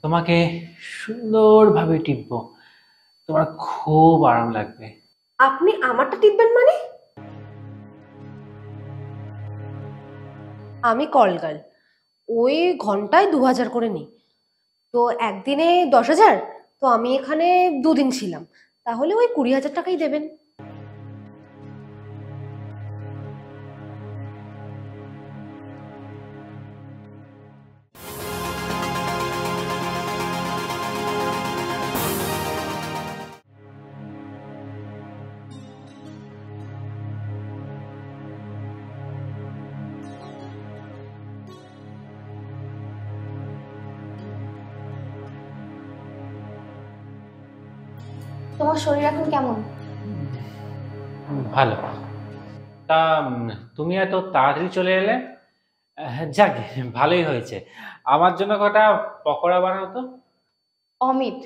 তোমাকে সুন্দরভাবে টিপবো। তোমার খুব আরাম লাগবে। আপনি আমারটা টিপবেন মানে? আমি কলগার্ল, ওই ঘন্টায় 2000 করে নিই। তো একদিনে 10,000, তো আমি এখানে 2 দিন ছিলাম, তাহলে ওই 20,000 টাকাই দেবেন। তোমার শরীর এখন কেমন? ভালো। তা তুমি এত তাড়াতাড়ি চলে এলে? যাক, ভালোই হয়েছে। আমার জন্য কটা পকোড়া বানাও তো। অমিত,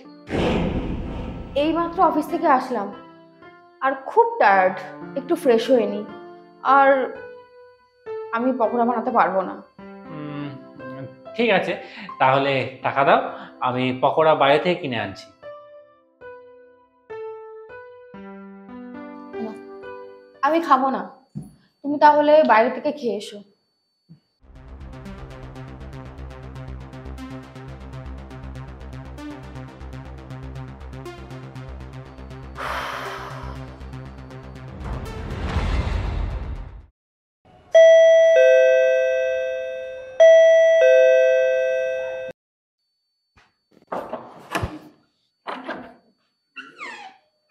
এইমাত্র অফিস থেকে আসলাম আর খুব টায়ার্ড, একটু ফ্রেশ হয়ে নি। আর আমি পকোড়া বানাতে পারবো না। উম, ঠিক আছে, তাহলে টাকা দাও, আমি পকোড়া বাইরে থেকে কিনে আনছি। না, আমি খাবো না, তুমি তাহলে বাইরে থেকে খেয়ে এসো।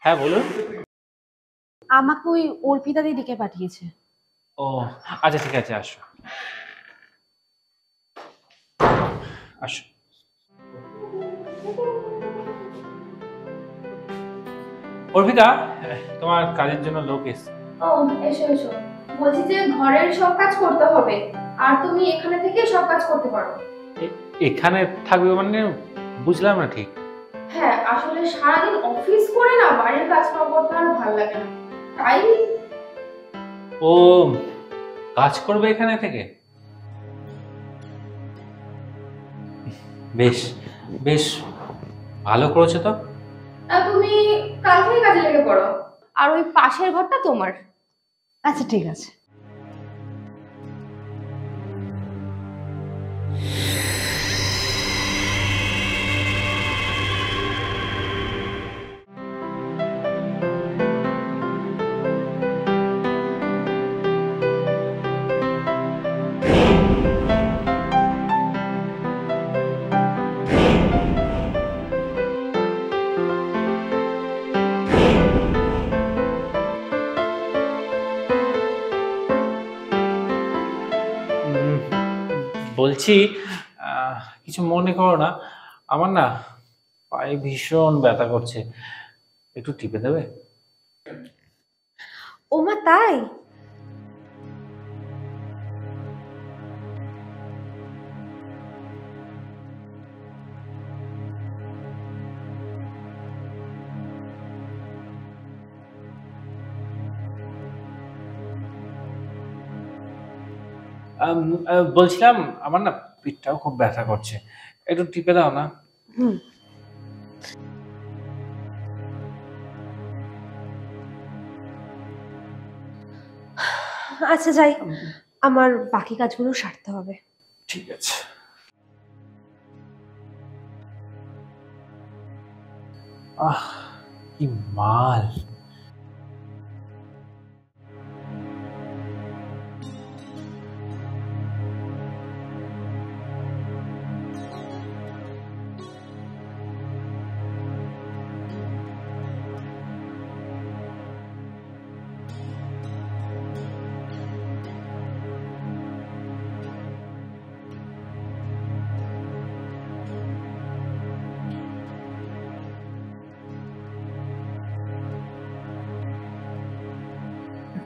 হ্যাঁ, বলুন। আমাকে ওই অর্পিতা দিদিকে পাঠিয়েছে। ও আচ্ছা, ঠিক আছে, আসো আসো। অর্পিতা, তোমার কাজের জন্য লোক এসছে। ও, এসো এসো। বলছি যে ঘরের সব কাজ করতে হবে, আর তুমি এখানে থেকে সব কাজ করতে পারো। এখানে থাকবে মানে? বুঝলাম না ঠিক। হ্যাঁ, আসলে সারাদিন অফিস করে না বাড়ির কাজ করতে আর ভালো লাগে না, তাই। ও কাজ করবে এখানে থেকে? বেশ বেশ, ভালো করেছো তো। তুমি কাল থেকে কাজে লেগে পড়ো, আর ওই পাশের ঘরটা তোমার। আচ্ছা ঠিক আছে। উম, বলছি, কিছু মনে করো না, আমার না পায়ে ভীষণ ব্যথা করছে, একটু টিপে দেবে? ওমা তাই? বলছিলাম, আমার না পিঠটাও খুব ব্যথা করছে, একটু টিপে দাও না। হুম। আচ্ছা যাই, আমার বাকি কাজগুলো সারতে হবে। ঠিক আছে। আহ, কি মাল!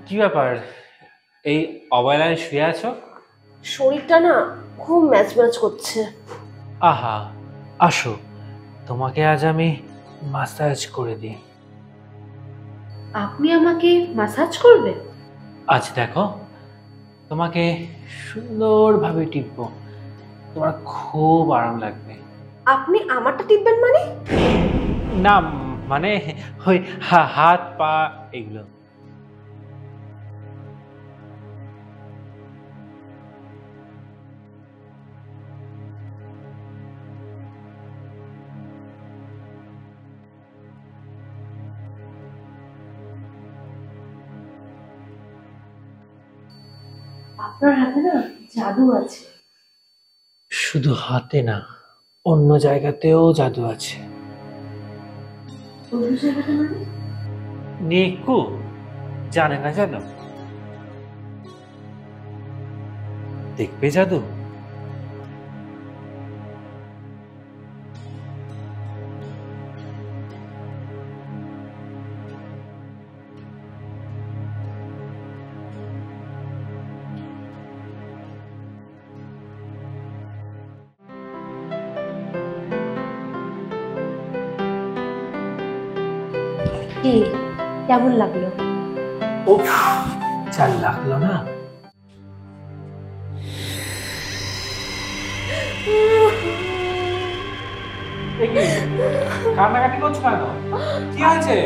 কি ব্যাপার, এই অবহেলায় শুয়ে আছো? শরীরটা না খুব ম্যাচ ম্যাচ করছে। আহা, আসো, তোমাকে আজ আমি মাসাজ করে দিই। আপনি আমাকে মাসাজ করবেন? আজ দেখো, তোমাকে সুন্দরভাবে টিপবো, তোমার খুব আরাম লাগবে। আপনি আমারটা টিপবেন মানে? না মানে ওই হাত পা এগুলো। আপনার হাতে না জাদু আছে। শুধু হাতে না, অন্য জায়গাতেও জাদু আছে। অন্য জায়গাটা মানে? নিকু জানে না জানো? দেখবে জাদু। কি কেমন লাগলো? উফ, যা লাগলো না। কান্নাকাটি করছো কেন? কি হয়েছে?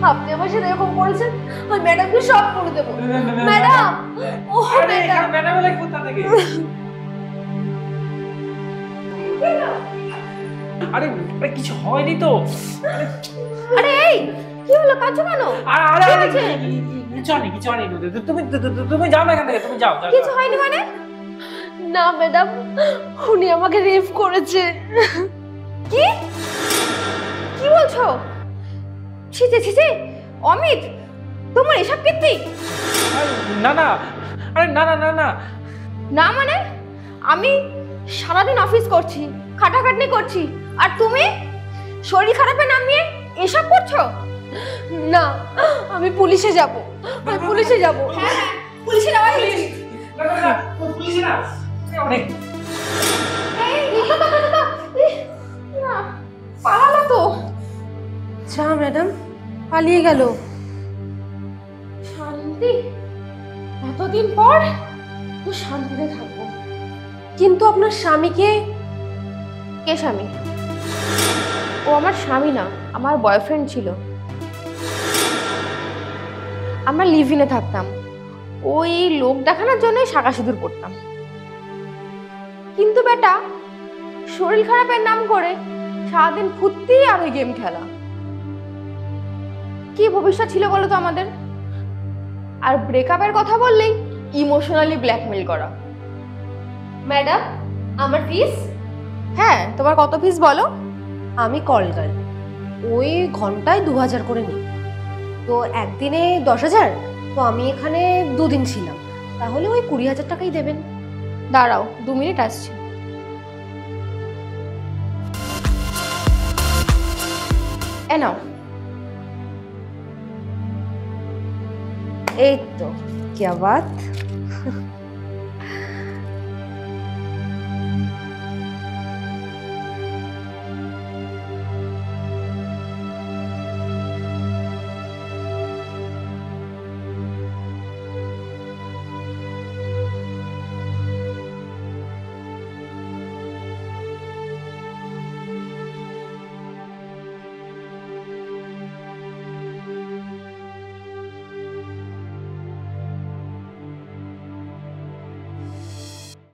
আপনি আমার সাথে এরকম করেছেন, ওই ম্যাডামকে সব করে দেবো। ম্যাডাম, ও আরে ম্যাডাম, এখানে ম্যাডাম এলে কোথা থেকে? আরে আরে কিছু হয়নি তো। আরে এই কি হলো, কাঁদছো কেন? আরে আরে কি আরে, হয়েছে? কিছু হয়নি কিছু হয়নি। তুমি তুমি যাও না এখান থেকে, তুমি যাও যাও, কিছু যাও। হয়নি মানে? না ম্যাডাম, উনি আমাকে রেপ করেছে। কি কি বলছো? ছি ছি ছি ছি, অমিত তোমার এসব কীর্তি? আরে, না না, আরে না না না না। না মানে আমি সারাদিন অফিস করছি, খাটাখাটনি করছি, আর তুমি শরীর খারাপে নামিয়ে এসব করছো? না, আমি পুলিশে যাব, আমি পুলিশে যাব। হ্যাঁ হ্যাঁ, পুলিশে যাওয়াই উচিত। না না না, পুলিশে না। অনেক এই, না, পালালো তো। যা ম্যাডাম, পালিয়ে গেল। শান্তি, এতদিন পর তো শান্তিতে থাকবো। কিন্তু আপনার স্বামীকে? কে স্বামী? ও আমার স্বামী না, আমার বয়ফ্রেন্ড ছিল। আমরা লিভ ইনে থাকতাম, ওই লোক দেখানোর জন্যই শাঁখা সিঁদুর পড়তাম। কিন্তু বেটা শরীর খারাপের নাম করে সারাদিন ফুর্তি আর ওই গেম খেলা। কি ভবিষ্যৎ ছিল বলো তো আমাদের? আর ব্রেকআপের কথা বললেই ইমোশনালি ব্ল্যাকমেল করা। ম্যাডাম, আমার ফিস? হ্যাঁ, তোমার কত ফিস বলো? আমি কল গার্ল, ওই ঘন্টায় 2000 করে নিই। তো একদিনে 10,000, তো আমি এখানে 2 দিন ছিলাম, তাহলে ওই 20,000 টাকাই দেবেন। দাঁড়াও, 2 মিনিট আসছি। এ নাও। এই তো, क्या बात।